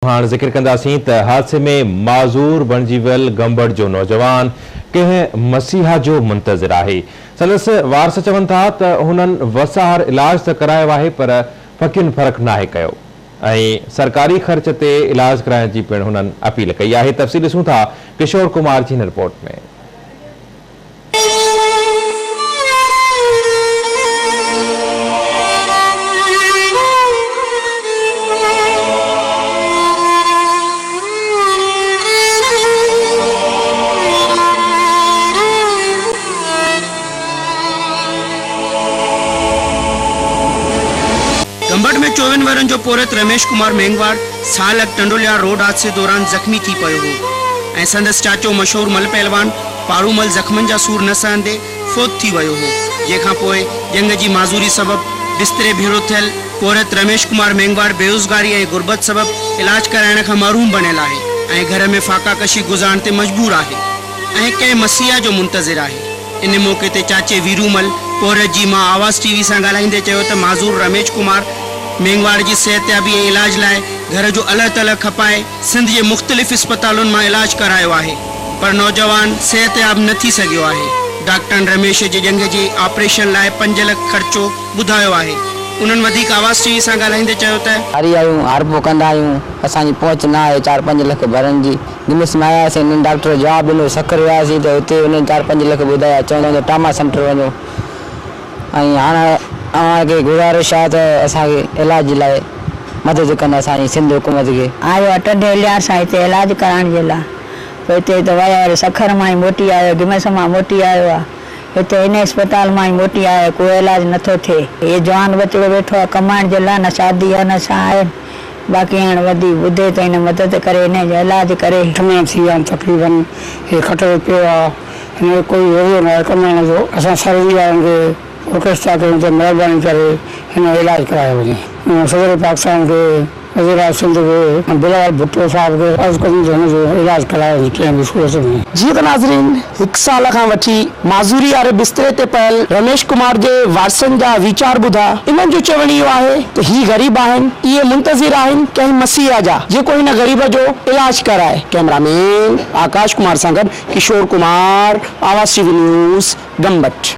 हाँ जिक्र कंदासीं त हादसे में माज़ूर बणिजी वियल गंबड़ जो नौजवान कंहिं मसीहा जो मुंतज़िर आहे। संदसि वारस चवनि था त हुननि वसार इलाज त करायो आहे पर फ़क़ीन फ़र्क़ नाहे कयो ऐं सरकारी ख़र्च ते इलाज कराइण जी पिण हुननि अपील कई आहे। तफ़सील ॾिसूं था किशोर कुमार जी हिन रिपोर्ट में। गंबड़ में 54 वरन जो पोरत रमेश कुमार मेंगवार साल टंडोलिया रोड हादसे दौरान जख्मी थी पियो हो ऐं संदसि चाचो मशहूर मल पहलवान पारूमल जख्मनि जा सूर न सहंदे फोत थी वियो हो। जंहिंखां पोइ जंग जी माज़ूरी सबबि बिस्तरे भेरो थियल पोरत रमेश कुमार मेंगवार बेरोज़गारी ऐं गुरबत सबबि इलाज कराइण खां महरूम बणियल आहे ऐं घर में फाका कशी गुज़ारण ते मजबूर आहे ऐं कंहिं मसीहा जो मुंतज़िर आहे। इन मौके ते चाचे वीरूमल पोरत जी मां आवाज़ टीवी सां ॻाल्हाईंदे चयो त माज़ूर रमेश कुमार मेंगवाड़ जी सेहतियाबी ऐं इलाज लाइ घर जो अलॻि अलॻि खपाए सिंध जे मुख़्तलिफ़ अस्पतालुनि मां इलाज करायो आहे पर नौजवान सेहतियाब न थी सघियो आहे। डॉक्टरनि रमेश जे जंग जे ऑपरेशन लाइ 5 लख ख़र्चो ॿुधायो आहे। उन्हनि वधीक आवाज़ टीवी सां ॻाल्हाईंदे चयो त हरी आहियूं हरबो कंदा आहियूं, असांजी पहुच न आहे 4-5 लख भरण जी। निमिस में आयासीं, उन्हनि डॉक्टर जवाबु ॾिनो, सखर वियासीं त हुते उन्हनि 4-5 लख ॿुधाया, चवंदा ट्रामा सेंटर वञो ऐं हाणे असांखे गुज़ारिश आहे त असांखे इलाज जे लाइ मदद कंदा असांजी सिंध हुकूमत खे। आयो टंडोलिया सां हिते इलाज कराइण जे लाइ, पोइ हिते त विया वरी सखर मां ई मोटी आयो, गिमस मां मोटी आयो आहे, हिते इन अस्पताल मां ई मोटी आयो, कोई इलाज नथो थिए। हे जवान बचिड़ो वेठो आहे कमाइण जे लाइ, न शादी आहे न छा आहे, बाक़ी हाणे वधी ॿुधे त हिन मदद करे हिन जो इलाज करे। थी विया तक़रीबन हे खटो पियो आहे, हिन कोई ज़रियो न आहे कमाइण जो। असां सर्दी वारनि खे रिक्वेस्ट था कयूं त महिरबानी करे हिन जो इलाज करायो वञे। सदर पाकिस्तान खे वज़ीर सिंध खे बिलावल भुट्टो साहब खे अर्ज़ु कयूं त हिन जो इलाज करायो वञे कंहिं बि सूरत में। जी त नाज़रीन, 1 साल खां वठी माज़ूरी वारे बिस्तरे ते पयल रमेश कुमार जे वारसनि जा वीचार ॿुधा। इन्हनि जो चवण इहो आहे त ही ग़रीब आहिनि, इहे मुंतज़िर आहिनि कंहिं मसीहा जा जेको हिन ग़रीब जो इलाज कराए। कैमरामैन आकाश कुमार सां गॾु किशोर कुमार, आवाज़ टीवी न्यूज़, गंबड़।